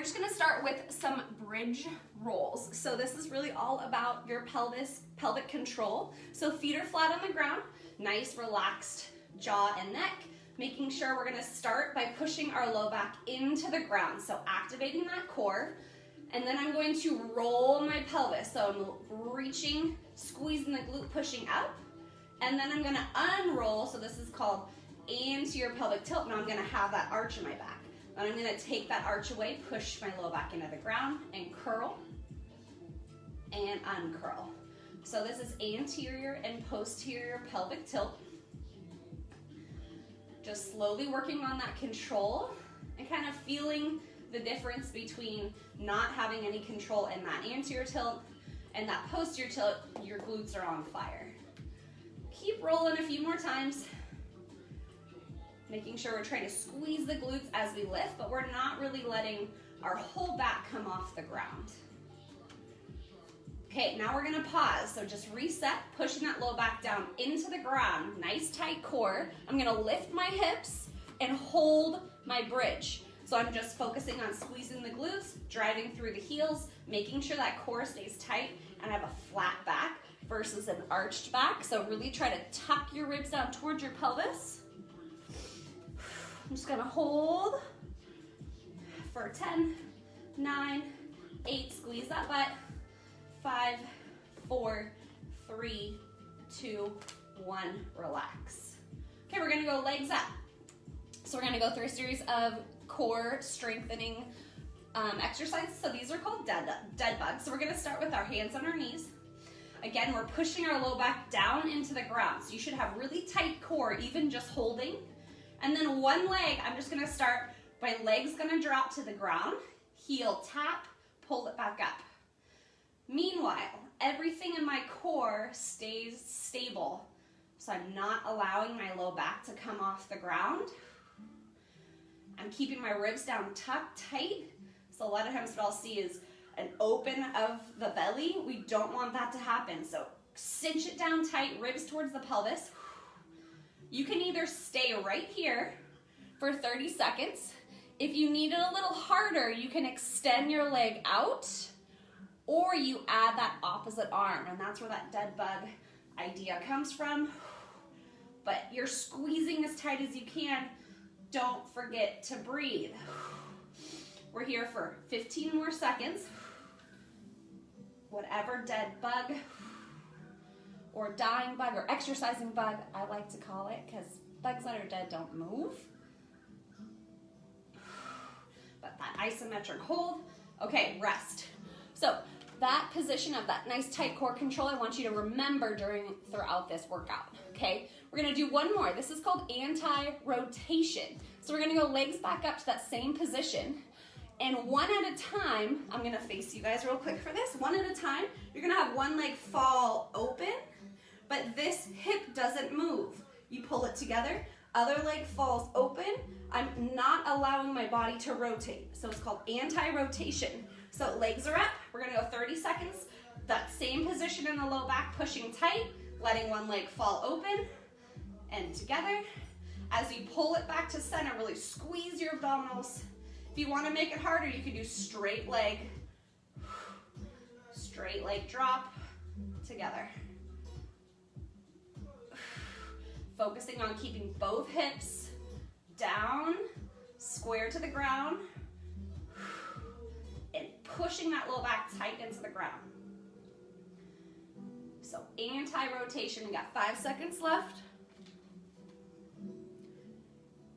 just gonna start with some bridge rolls. So this is really all about your pelvic control. So feet are flat on the ground, nice relaxed jaw and neck, making sure we're gonna start by pushing our low back into the ground. So activating that core, and then I'm going to roll my pelvis. So I'm reaching, squeezing the glute, pushing up, and then I'm gonna unroll. So this is called anterior pelvic tilt. Now I'm gonna have that arch in my back. Then I'm gonna take that arch away, push my low back into the ground, and curl and uncurl. So this is anterior and posterior pelvic tilt. Just slowly working on that control and kind of feeling the difference between not having any control in that anterior tilt and that posterior tilt. Your glutes are on fire. Keep rolling a few more times. Making sure we're trying to squeeze the glutes as we lift, but we're not really letting our whole back come off the ground. Okay, now we're gonna pause. So just reset, pushing that low back down into the ground. Nice tight core. I'm gonna lift my hips and hold my bridge. So I'm just focusing on squeezing the glutes, driving through the heels, making sure that core stays tight, and I have a flat back versus an arched back. So really try to tuck your ribs down towards your pelvis. I'm just gonna hold for 10, 9, 8, squeeze that butt, 5, 4, 3, 2, 1, relax. Okay, we're gonna go legs up. So we're gonna go through a series of core strengthening exercises. So these are called dead bugs. So we're gonna start with our hands on our knees. Again, we're pushing our low back down into the ground. So you should have really tight core, even just holding. And then one leg, I'm just gonna start, my leg's gonna drop to the ground, heel tap, pull it back up. Meanwhile, everything in my core stays stable. So I'm not allowing my low back to come off the ground. I'm keeping my ribs down tucked tight. So a lot of times what I'll see is an open of the belly. We don't want that to happen. So cinch it down tight, ribs towards the pelvis. You can either stay right here for 30 seconds. If you need it a little harder, you can extend your leg out, or you add that opposite arm, and that's where that dead bug idea comes from. But you're squeezing as tight as you can. Don't forget to breathe. We're here for 15 more seconds. Whatever dead bug or dying bug or exercising bug, I like to call it, because bugs that are dead don't move. But that isometric hold. Okay, rest. So that position of that nice tight core control, I want you to remember throughout this workout, okay? We're gonna do one more. This is called anti-rotation. So we're gonna go legs back up to that same position, and one at a time, I'm gonna face you guys real quick for this. One at a time, you're gonna have one leg fall open, but this hip doesn't move. You pull it together, other leg falls open. I'm not allowing my body to rotate. So it's called anti-rotation. So legs are up, we're gonna go 30 seconds. That same position in the low back, pushing tight, letting one leg fall open and together. As you pull it back to center, really squeeze your abdominals. If you wanna make it harder, you can do straight leg drop, together. Focusing on keeping both hips down, square to the ground, and pushing that low back tight into the ground. So anti-rotation, we got 5 seconds left.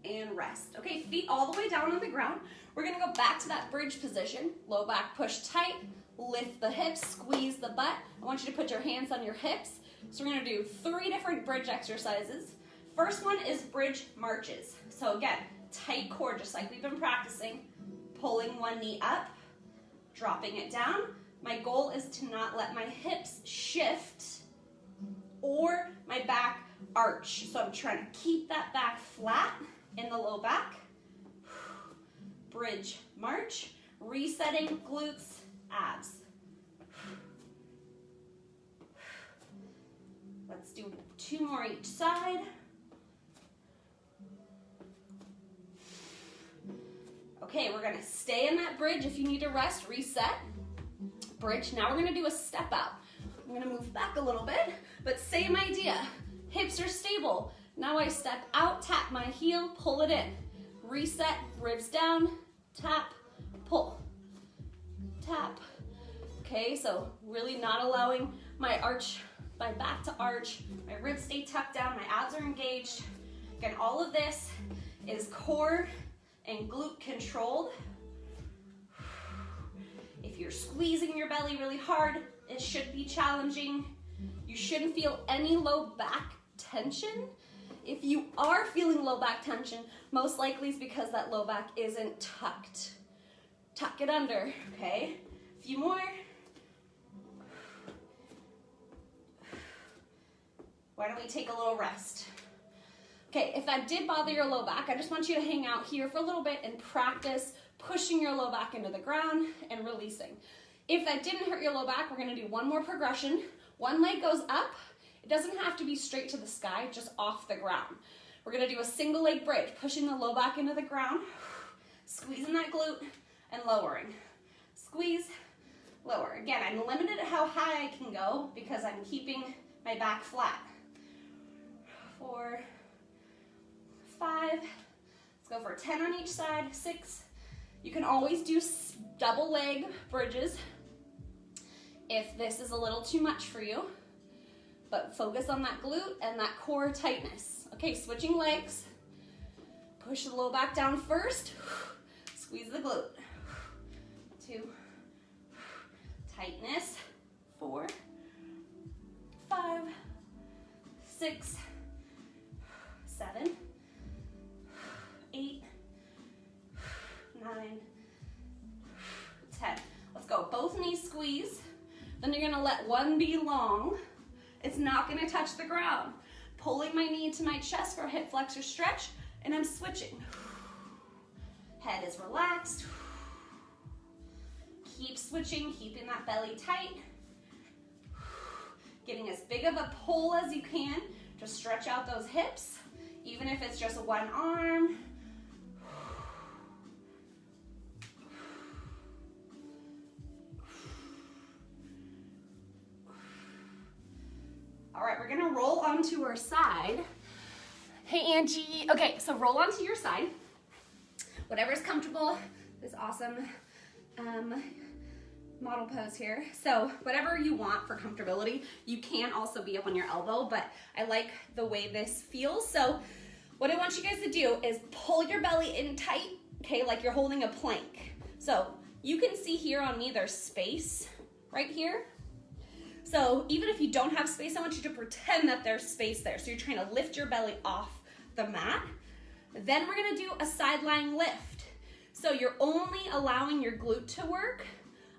And rest. Okay, feet all the way down on the ground. We're gonna go back to that bridge position. Low back push tight, lift the hips, squeeze the butt. I want you to put your hands on your hips. So we're gonna do 3 different bridge exercises. First one is bridge marches. So again, tight core, just like we've been practicing. Pulling one knee up, dropping it down. My goal is to not let my hips shift or my back arch. So I'm trying to keep that back flat in the low back. Bridge march, resetting glutes, abs. Let's do 2 more each side. Okay, we're gonna stay in that bridge. If you need to rest, reset. Bridge. Now we're gonna do a step out. I'm gonna move back a little bit, but same idea. Hips are stable. Now I step out, tap my heel, pull it in. Reset, ribs down, tap, pull, tap. Okay, so really not allowing my back to arch, my ribs stay tucked down, my abs are engaged. Again, all of this is core and glute controlled. If you're squeezing your belly really hard, it should be challenging. You shouldn't feel any low back tension. If you are feeling low back tension, most likely it's because that low back isn't tucked. Tuck it under, okay? A few more. Why don't we take a little rest? Okay, if that did bother your low back, I just want you to hang out here for a little bit and practice pushing your low back into the ground and releasing. If that didn't hurt your low back, we're gonna do one more progression. One leg goes up. It doesn't have to be straight to the sky, just off the ground. We're gonna do a single leg bridge, pushing the low back into the ground, squeezing that glute and lowering. Squeeze, lower. Again, I'm limited at how high I can go because I'm keeping my back flat. 4, 5, let's go for 10 on each side, 6. You can always do double leg bridges if this is a little too much for you. But focus on that glute and that core tightness. Okay, switching legs. Push the low back down first. Squeeze the glute. 2. Tightness. 4, 5, 6, 7, 8, 9, 10. Let's go. Both knees squeeze. Then you're gonna let one be long. It's not gonna touch the ground. Pulling my knee to my chest for a hip flexor stretch, and I'm switching. Head is relaxed. Keep switching, keeping that belly tight. Getting as big of a pull as you can to stretch out those hips, even if it's just one arm. All right, we're gonna roll onto our side. Hey, Angie. Okay, so roll onto your side. Whatever's comfortable, this awesome model pose here. So whatever you want for comfortability, you can also be up on your elbow, but I like the way this feels. So what I want you guys to do is pull your belly in tight, okay, like you're holding a plank. So you can see here on me, there's space right here. So even if you don't have space, I want you to pretend that there's space there. So you're trying to lift your belly off the mat. Then we're gonna do a side lying lift. So you're only allowing your glute to work.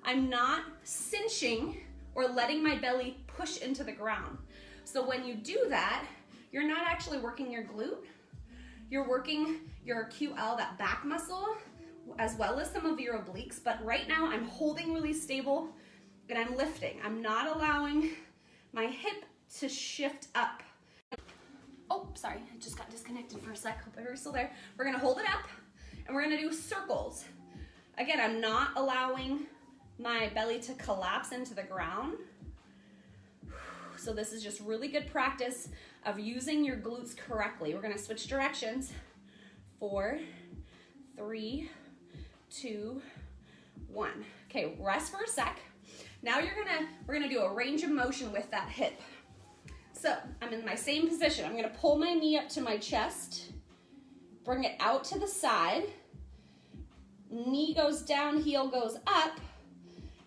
I'm not cinching or letting my belly push into the ground. So when you do that, you're not actually working your glute. You're working your QL, that back muscle, as well as some of your obliques. But right now I'm holding really stable and I'm lifting. I'm not allowing my hip to shift up. Oh, sorry, I just got disconnected for a sec. Hope you're still there. We're gonna hold it up and we're gonna do circles. Again, I'm not allowing my belly to collapse into the ground. So this is just really good practice of using your glutes correctly. We're gonna switch directions. 4, 3, 2, 1. Okay, rest for a sec. Now we're gonna do a range of motion with that hip. So I'm in my same position. I'm gonna pull my knee up to my chest, bring it out to the side, knee goes down, heel goes up,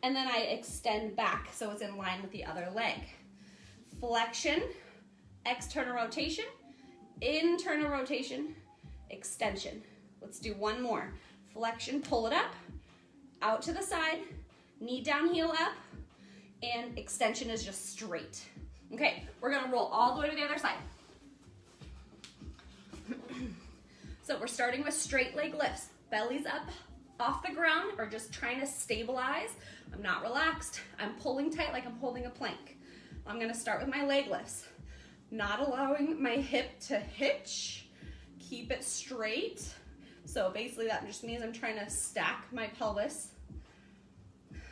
and then I extend back so it's in line with the other leg. Flexion, external rotation, internal rotation, extension. Let's do one more. Flexion, pull it up, out to the side, knee down, heel up, and extension is just straight. Okay, we're gonna roll all the way to the other side. So we're starting with straight leg lifts. Belly's up off the ground or just trying to stabilize. I'm not relaxed. I'm pulling tight like I'm holding a plank. I'm gonna start with my leg lifts. Not allowing my hip to hitch. Keep it straight. So basically that just means I'm trying to stack my pelvis.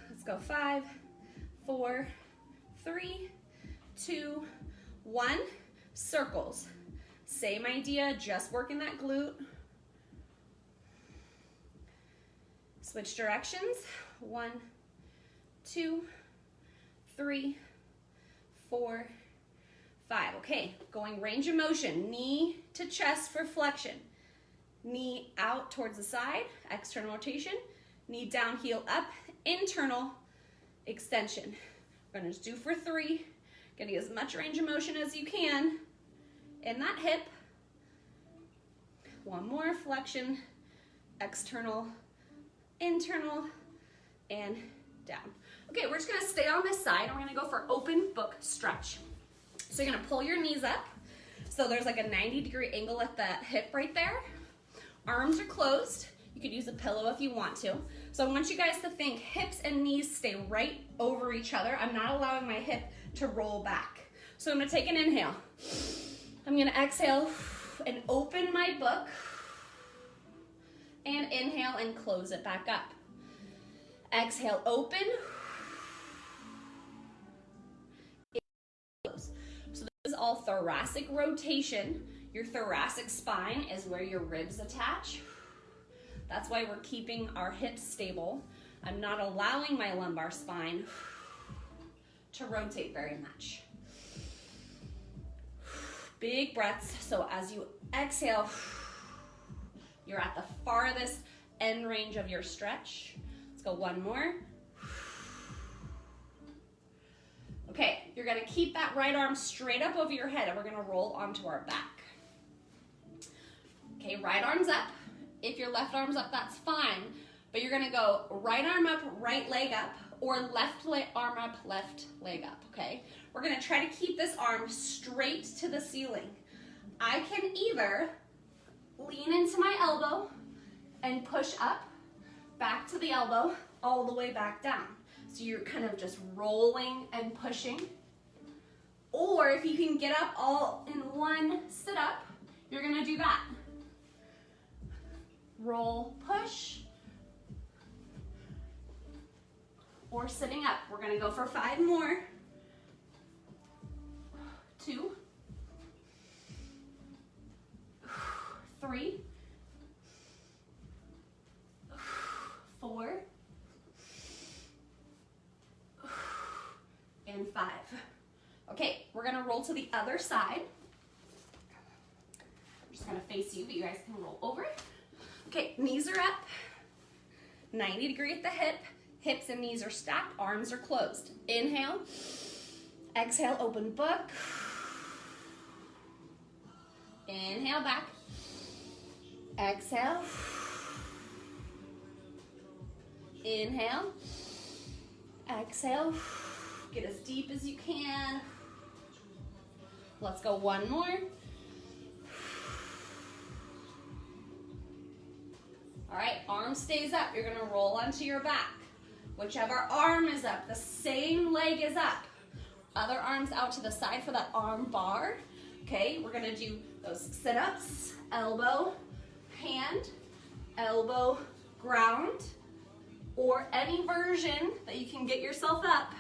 Let's go 5, 4, 3, 2, 1. Circles. Same idea, just working that glute. Switch directions. 1, 2, 3, 4, 5. Okay, going range of motion. Knee to chest for flexion. Knee out towards the side, external rotation. Knee down, heel up, internal extension. We're gonna just do for 3. Getting as much range of motion as you can in that hip. 1 more, flexion, external, internal, and down. Okay, we're just gonna stay on this side and we're gonna go for open book stretch. So you're gonna pull your knees up. So there's like a 90-degree angle at that hip right there. Arms are closed. You could use a pillow if you want to. So I want you guys to think hips and knees stay right over each other. I'm not allowing my hip to roll back. So I'm gonna take an inhale. I'm gonna exhale and open my book. And inhale and close it back up. Exhale, open. Close. So this is all thoracic rotation. Your thoracic spine is where your ribs attach. That's why we're keeping our hips stable. I'm not allowing my lumbar spine to rotate very much. Big breaths. So as you exhale, you're at the farthest end range of your stretch. Let's go 1 more. Okay, you're gonna keep that right arm straight up over your head and we're gonna roll onto our back. Okay, right arm's up. If your left arm's up, that's fine. But you're gonna go right arm up, right leg up, or left arm up, left leg up, okay? We're gonna try to keep this arm straight to the ceiling. I can either lean into my elbow and push up, back to the elbow, all the way back down. So you're kind of just rolling and pushing. Or if you can get up all in one sit up, you're gonna do that. Roll, push, or sitting up. We're gonna go for 5 more. 2, 3, 4, and 5. Okay, we're gonna roll to the other side. I'm just gonna face you, but you guys can roll over. Okay, knees are up, 90 degree at the hip, hips and knees are stacked, arms are closed. Inhale, exhale, open book. Inhale back, exhale, inhale, exhale, get as deep as you can. Let's go 1 more. All right, arm stays up. You're gonna roll onto your back. Whichever arm is up, the same leg is up. Other arms out to the side for that arm bar. Okay, we're gonna do those sit-ups, elbow, hand, elbow, ground, or any version that you can get yourself up.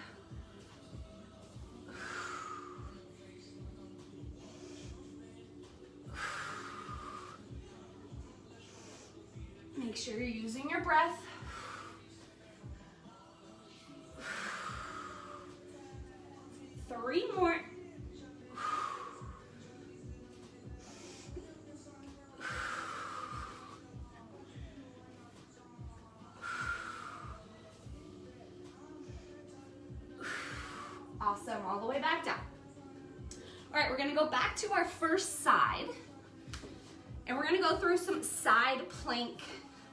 Make sure you're using your breath. Three more. Awesome, all the way back down. All right, we're gonna go back to our first side, and we're gonna go through some side plank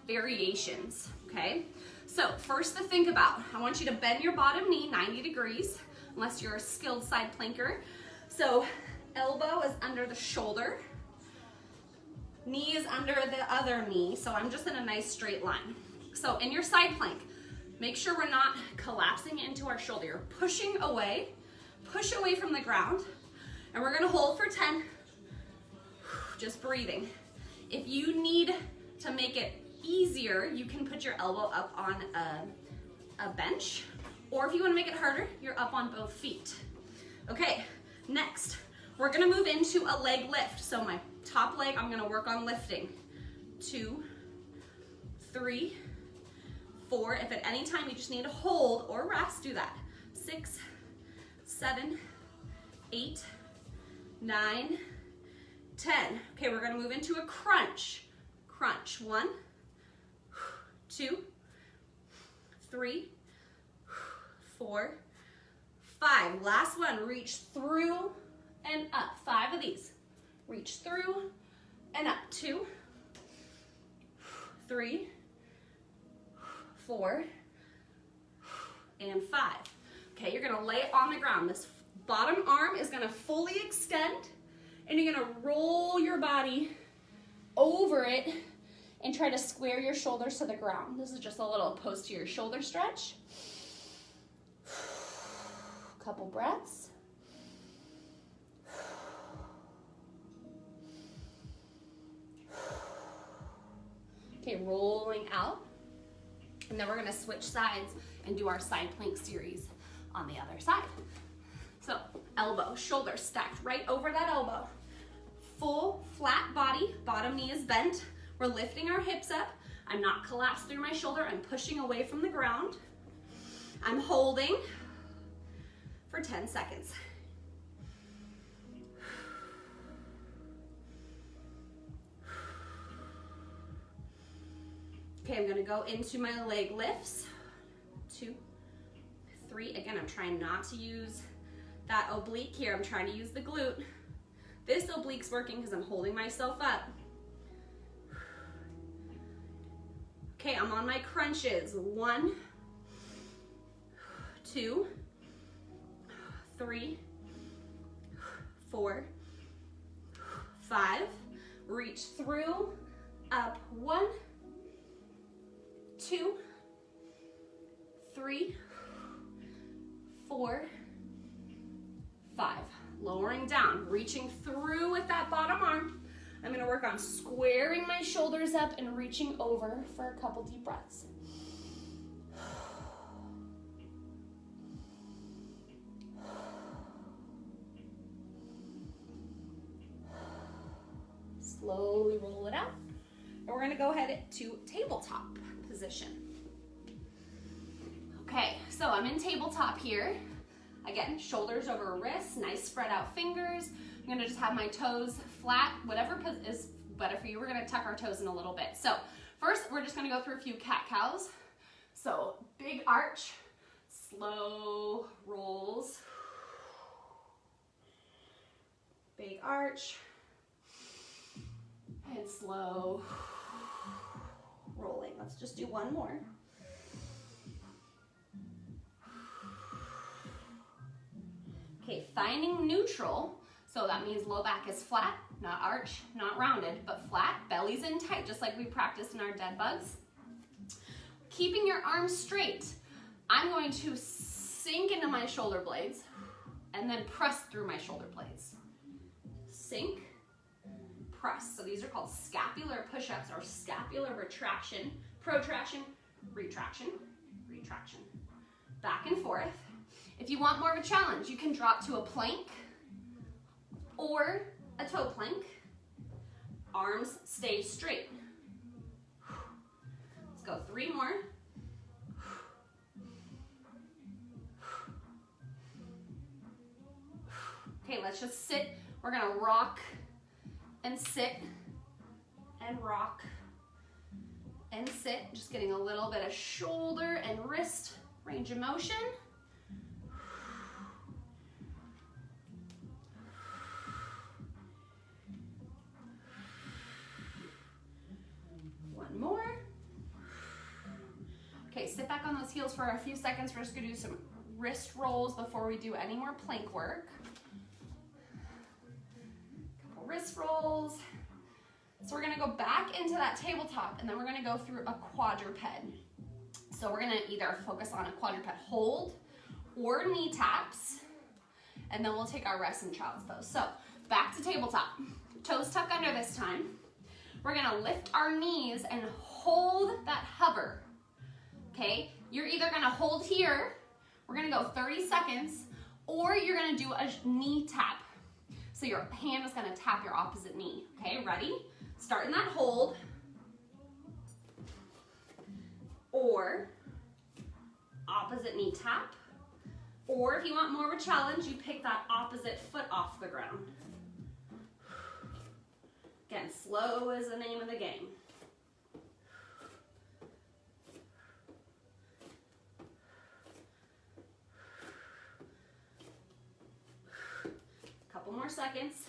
variations, okay? So first to think about, I want you to bend your bottom knee 90 degrees, unless you're a skilled side planker. So elbow is under the shoulder, knee is under the other knee, so I'm just in a nice straight line. So in your side plank, make sure we're not collapsing into our shoulder. You're pushing away, push away from the ground, and we're gonna hold for 10, just breathing. If you need To make it easier, you can put your elbow up on a bench, or if you want to make it harder, you're up on both feet. Okay, next, we're gonna move into a leg lift. So my top leg, I'm gonna work on lifting. 2, 3, 4. If at any time you just need to hold or rest, do that. 6, 7, 8, 9, 10. Okay, we're gonna move into a crunch. Crunch. 1, 2, 3, 4, 5. Last one, reach through and up. 5 of these. Reach through and up. 2, 3, 4, and 5. Okay, you're gonna lay it on the ground. This bottom arm is gonna fully extend, and you're gonna roll your body over it and try to square your shoulders to the ground. This is just a little posterior shoulder stretch. Couple breaths. Okay, rolling out. And then we're gonna switch sides and do our side plank series on the other side. So elbow, shoulder stacked right over that elbow. Full flat body, bottom knee is bent. We're lifting our hips up. I'm not collapsed through my shoulder. I'm pushing away from the ground. I'm holding for 10 seconds. Okay, I'm gonna go into my leg lifts. 2, 3. Again, I'm trying not to use that oblique here. I'm trying to use the glute. This oblique's working because I'm holding myself up. Okay, I'm on my crunches. 1, 2, 3, 4, 5. Reach through, up. 1, 2, 3, 4, 5. Lowering down, reaching through with that bottom arm. I'm gonna work on squaring my shoulders up and reaching over for a couple deep breaths. Slowly roll it out. And we're gonna go ahead to tabletop position. Okay, so I'm in tabletop here. Again, shoulders over wrists, nice spread out fingers. I'm gonna just have my toes flat, whatever is better for you. We're gonna tuck our toes in a little bit. So first, we're just gonna go through a few cat-cows. So big arch, slow rolls. Big arch, and slow rolling. Let's just do one more. Okay, finding neutral. So that means low back is flat, not arch, not rounded, but flat. Belly's in tight, just like we practiced in our dead bugs. Keeping your arms straight. I'm going to sink into my shoulder blades and then press through my shoulder blades. Sink, press. So these are called scapular push-ups or scapular retraction, protraction, retraction, retraction. Back and forth. If you want more of a challenge, you can drop to a plank or a toe plank. Arms stay straight. Let's go 3 more. Okay, let's just sit. We're gonna rock and sit and rock and sit. Just getting a little bit of shoulder and wrist range of motion. One more. Okay, sit back on those heels for a few seconds. We're just gonna do some wrist rolls before we do any more plank work. Couple wrist rolls. So we're gonna go back into that tabletop and then we're gonna go through a quadruped. So we're gonna either focus on a quadruped hold or knee taps, and then we'll take our rest in child's pose. So back to tabletop. Toes tuck under this time. we're gonna lift our knees and hold that hover, okay? You're either gonna hold here, we're gonna go 30 seconds, or you're gonna do a knee tap. So your hand is gonna tap your opposite knee, okay? Ready? Start in that hold, or opposite knee tap, or if you want more of a challenge, you pick that opposite foot off the ground. Again, slow is the name of the game. Couple more seconds.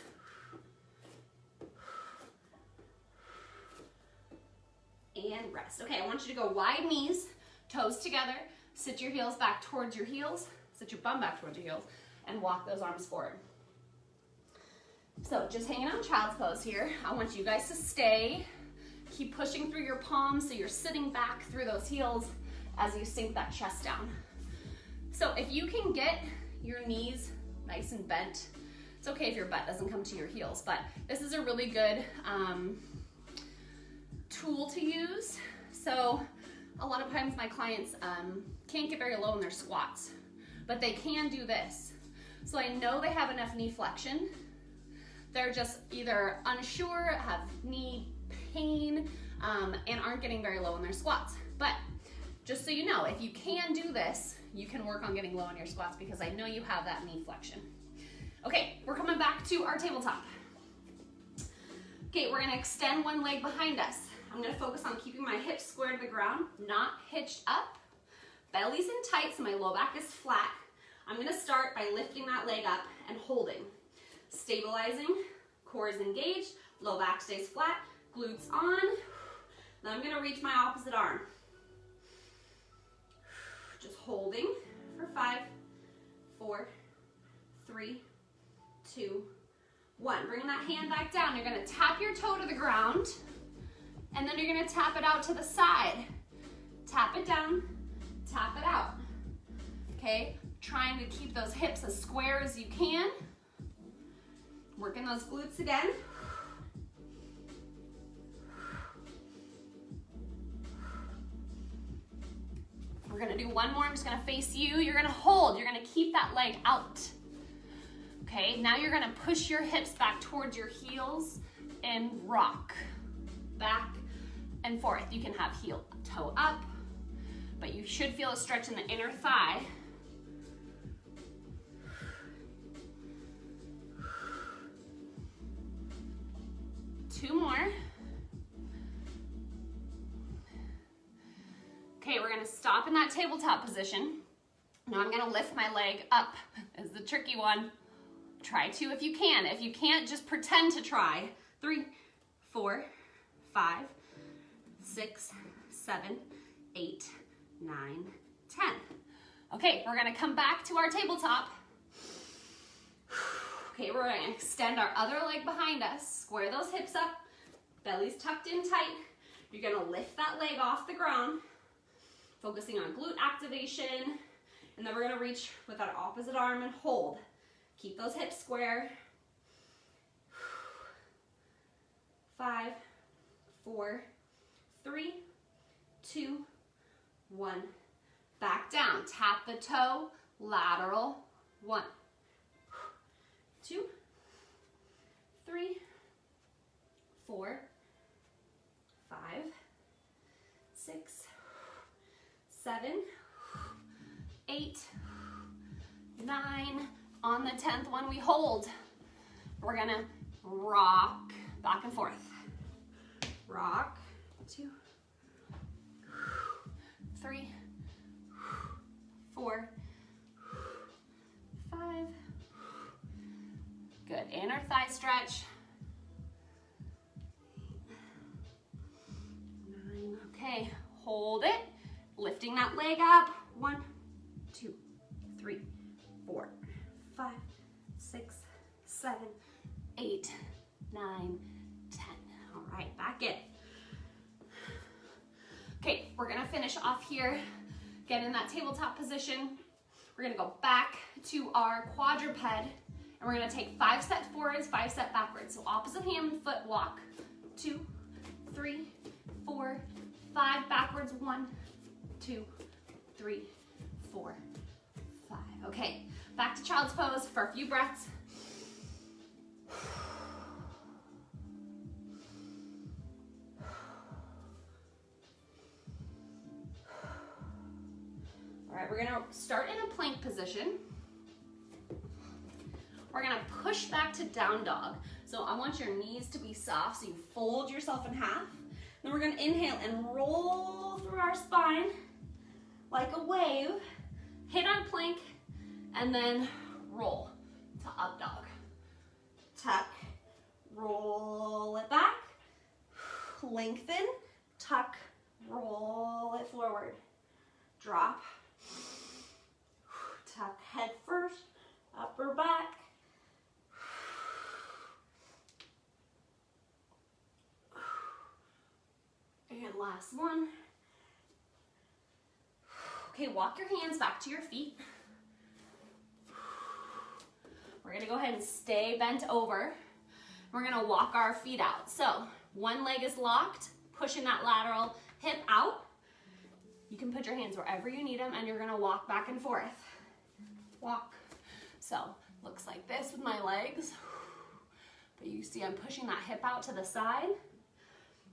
And rest. Okay, I want you to go wide knees, toes together, sit your heels back towards your heels, sit your bum back towards your heels, and walk those arms forward. So just hanging out in child's pose here. I want you guys to stay. Keep pushing through your palms so you're sitting back through those heels as you sink that chest down. So if you can get your knees nice and bent, it's okay if your butt doesn't come to your heels, but this is a really good tool to use. So a lot of times my clients can't get very low in their squats, but they can do this. So I know they have enough knee flexion. They're just either unsure, have knee pain, and aren't getting very low in their squats. But just so you know, if you can do this, you can work on getting low in your squats because I know you have that knee flexion. Okay, we're coming back to our tabletop. Okay, we're gonna extend one leg behind us. I'm gonna focus on keeping my hips square to the ground, not hitched up. Belly's in tight, so my low back is flat. I'm gonna start by lifting that leg up and holding. Stabilizing, core is engaged, low back stays flat, glutes on. Then I'm gonna reach my opposite arm. Just holding for 5, 4, 3, 2, 1. Bring that hand back down. You're gonna tap your toe to the ground, and then you're gonna tap it out to the side. Tap it down, tap it out. Okay, trying to keep those hips as square as you can. Working those glutes again. We're gonna do one more. I'm just gonna face you. You're gonna hold. You're gonna keep that leg out. Okay, now you're gonna push your hips back towards your heels and rock. Back and forth. You can have heel toe up, but you should feel a stretch in the inner thigh. Two more. Okay, we're gonna stop in that tabletop position. Now I'm gonna lift my leg up. This is the tricky one. Try to if you can. If you can't, just pretend to try. 3, 4, 5, 6, 7, 8, 9, 10. Okay, we're gonna come back to our tabletop. Okay, we're gonna extend our other leg behind us, square those hips up, belly's tucked in tight. You're gonna lift that leg off the ground, focusing on glute activation, and then we're gonna reach with our opposite arm and hold. Keep those hips square. 5, 4, 3, 2, 1. Back down, tap the toe, lateral, 1, 2, 3, 4, 5, 6, 7, 8, 9. On the 10th one, we hold. We're gonna rock back and forth. Rock, 2, 3, 4, 5. Good, inner thigh stretch. 9, okay, hold it. Lifting that leg up. 1, 2, 3, 4, 5, 6, 7, 8, 9, 10. All right, back in. Okay, we're gonna finish off here. Get in that tabletop position. We're gonna go back to our quadruped, and we're gonna take 5 steps forwards, 5 steps backwards. So opposite hand, foot walk. 2, 3, 4, 5, backwards, 1, 2, 3, 4, 5. Okay, back to child's pose for a few breaths. All right, we're gonna start in a plank position. We're gonna push back to down dog. So I want your knees to be soft, so you fold yourself in half. Then we're gonna inhale and roll through our spine like a wave, hit our plank, and then roll to up dog. Tuck, roll it back, lengthen, tuck, roll it forward. Drop, tuck head first, upper back. And last one. Okay, walk your hands back to your feet. We're gonna go ahead and stay bent over. We're gonna walk our feet out. So one leg is locked, pushing that lateral hip out. You can put your hands wherever you need them, and you're gonna walk back and forth. Walk. So looks like this with my legs. But you see I'm pushing that hip out to the side,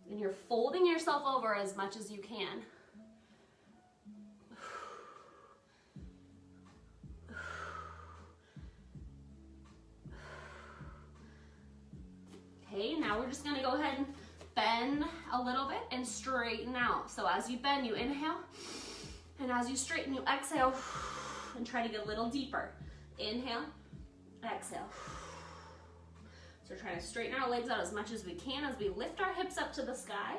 and you're folding yourself over as much as you can. Okay, now we're just gonna go ahead and bend a little bit and straighten out. So as you bend, you inhale, and as you straighten, you exhale, and try to get a little deeper. Inhale, exhale. So we're trying to straighten our legs out as much as we can as we lift our hips up to the sky.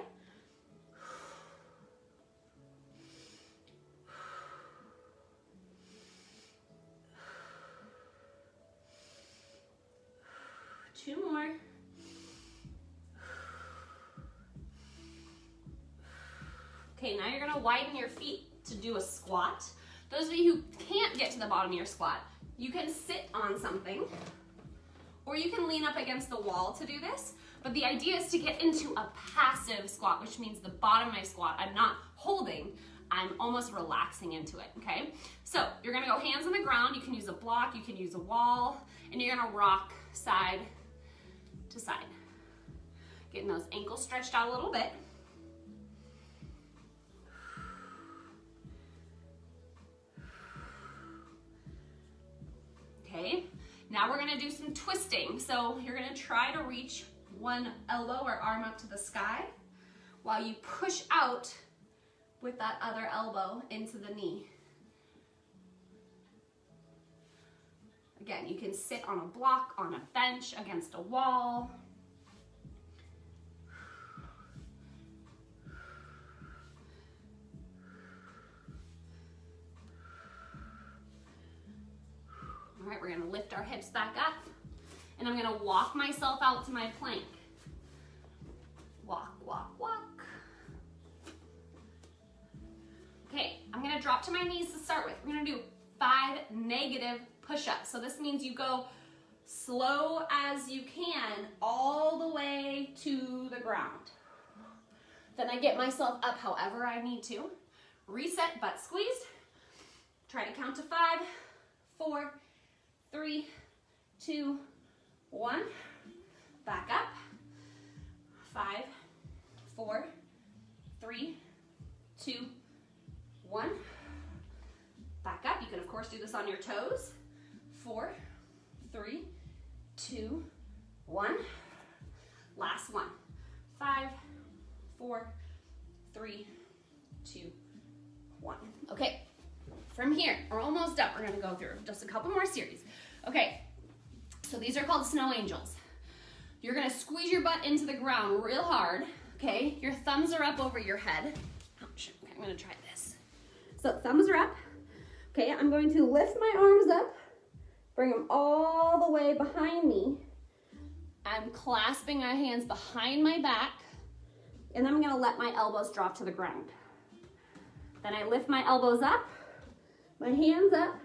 Two more. Okay, now you're gonna widen your feet to do a squat. Those of you who can't get to the bottom of your squat, you can sit on something, or you can lean up against the wall to do this. But the idea is to get into a passive squat, which means the bottom of my squat, I'm not holding, I'm almost relaxing into it, okay? So you're gonna go hands on the ground. You can use a block, you can use a wall, and you're gonna rock side to side. Getting those ankles stretched out a little bit. Okay, now we're gonna do some twisting. So you're gonna try to reach one elbow or arm up to the sky while you push out with that other elbow into the knee. Again, you can sit on a block, on a bench, against a wall. All right, we're gonna lift our hips back up, and I'm gonna walk myself out to my plank. Walk, walk, walk. Okay, I'm gonna drop to my knees to start with. We're gonna do 5 negative push-ups. So this means you go slow as you can all the way to the ground. Then I get myself up however I need to. Reset, butt squeeze. Try to count to 5, 4, 3, 2, 1. Back up. 5, 4, 3, 2, 1. Back up. You can of course do this on your toes. 4, 3, 2, 1. Last one. 5, 4, 3, 2, 1. Okay. From here, we're almost done. We're gonna go through just a couple more series. Okay, so these are called snow angels. You're gonna squeeze your butt into the ground real hard, okay? Your thumbs are up over your head. Ouch, okay, I'm gonna try this. So thumbs are up. Okay, I'm going to lift my arms up, bring them all the way behind me. I'm clasping my hands behind my back, and I'm gonna let my elbows drop to the ground. Then I lift my elbows up, my hands up,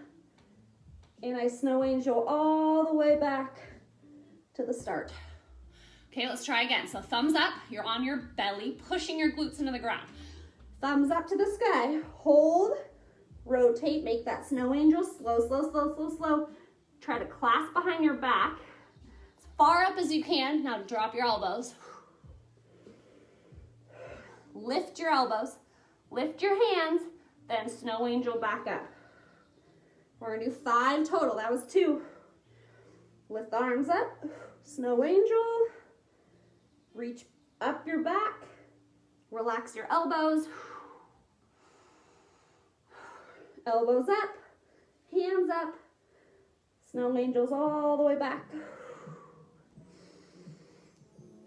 and I snow angel all the way back to the start. Okay, let's try again. So thumbs up, you're on your belly, pushing your glutes into the ground. Thumbs up to the sky, hold, rotate, make that snow angel, slow, slow, slow, slow, slow. Try to clasp behind your back, as far up as you can. Now drop your elbows. Lift your elbows, lift your hands, then snow angel back up. We're gonna do 5 total, that was 2. Lift the arms up, snow angel, reach up your back, relax your elbows, elbows up, hands up, snow angels all the way back,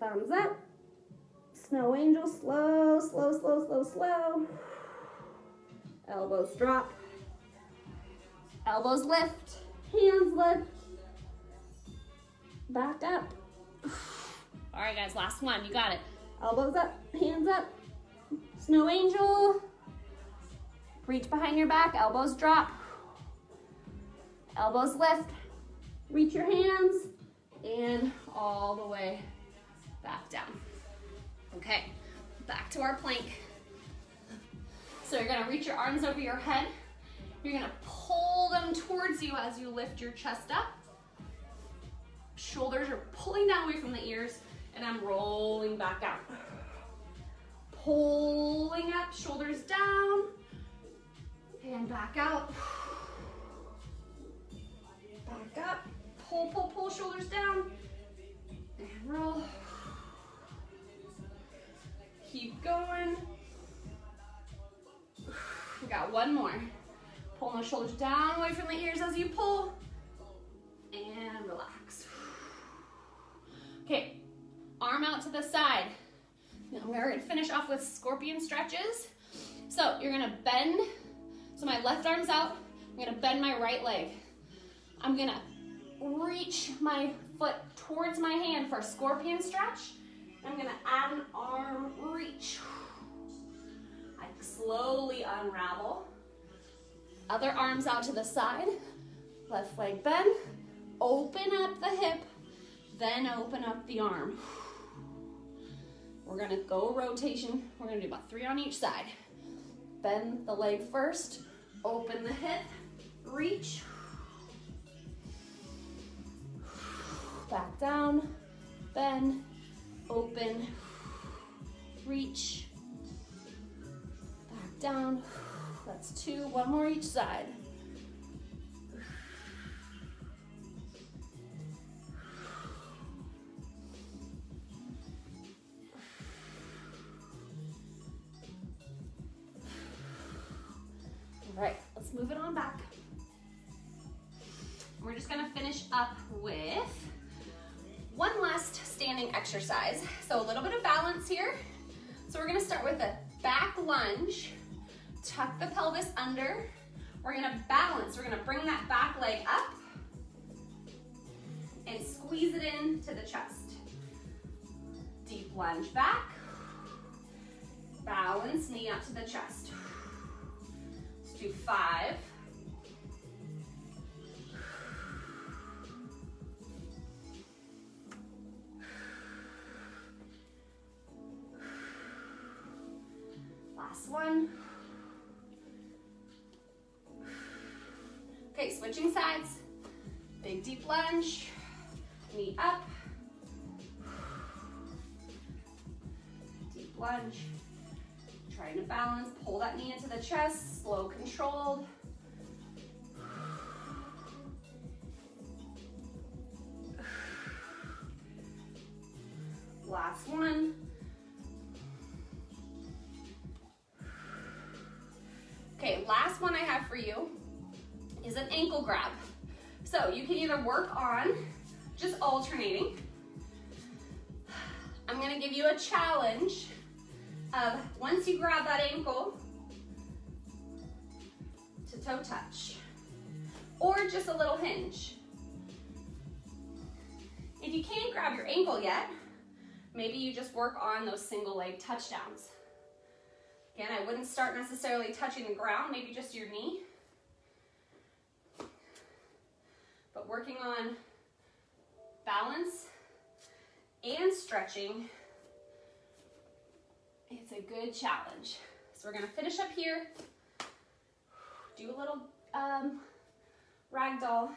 thumbs up, snow angel, slow, slow, slow, slow, slow, elbows drop, elbows lift, hands lift, back up. All right, guys, last one. You got it. Elbows up, hands up, snow angel. Reach behind your back, elbows drop. Elbows lift. Reach your hands, and all the way back down. Okay, back to our plank. So you're gonna reach your arms over your head. You're gonna pull them towards you as you lift your chest up. Shoulders are pulling down away from the ears, and I'm rolling back out. Pulling up, shoulders down, and back out. Back up, pull, pull, pull, shoulders down, and roll. Keep going. We got one more. Pull those shoulders down away from the ears as you pull, and relax. Okay, arm out to the side. Now we're gonna finish off with scorpion stretches. So you're gonna bend, so my left arm's out, I'm gonna bend my right leg. I'm gonna reach my foot towards my hand for a scorpion stretch. I'm gonna add an arm reach. I slowly unravel. Other arms out to the side, left leg bend, open up the hip, then open up the arm. We're gonna go rotation. We're gonna do about 3 on each side. Bend the leg first, open the hip, reach. Back down, bend, open, reach. Back down, that's 2, 1 more each side. All right, let's move it on back. We're just gonna finish up with one last standing exercise. So a little bit of balance here. So we're gonna start with a back lunge. Tuck the pelvis under. We're gonna balance. We're gonna bring that back leg up and squeeze it into the chest. Deep lunge back. Balance, knee up to the chest. Let's do 5. Last one. Okay, switching sides. Big deep lunge, knee up. Deep lunge. Trying to balance, pull that knee into the chest, slow, controlled. Last one. Okay, last one I have for you is an ankle grab. So you can either work on just alternating. I'm gonna give you a challenge of once you grab that ankle to toe touch, or just a little hinge. If you can't grab your ankle yet, maybe you just work on those single leg touchdowns. Again, I wouldn't start necessarily touching the ground, maybe just your knee. But working on balance and strength. stretching. It's a good challenge. So we're gonna finish up here. Do a little ragdoll.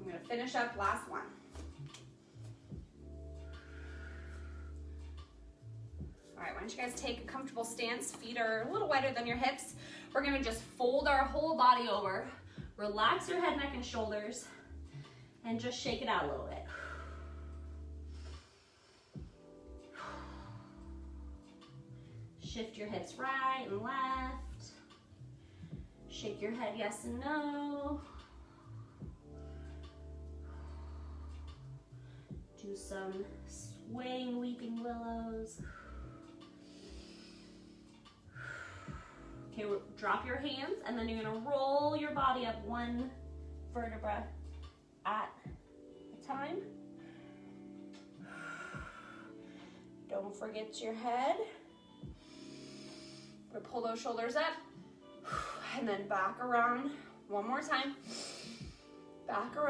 I'm gonna finish up last one. All right, why don't you guys take a comfortable stance? Feet are a little wider than your hips. We're gonna just fold our whole body over. Relax your head, neck, and shoulders, and just shake it out a little bit. Shift your hips right and left. Shake your head yes and no. Do some swaying weeping willows. Okay, drop your hands, and then you're gonna roll your body up one vertebra at a time. Don't forget your head. We're gonna pull those shoulders up, and then back around one more time. Back around.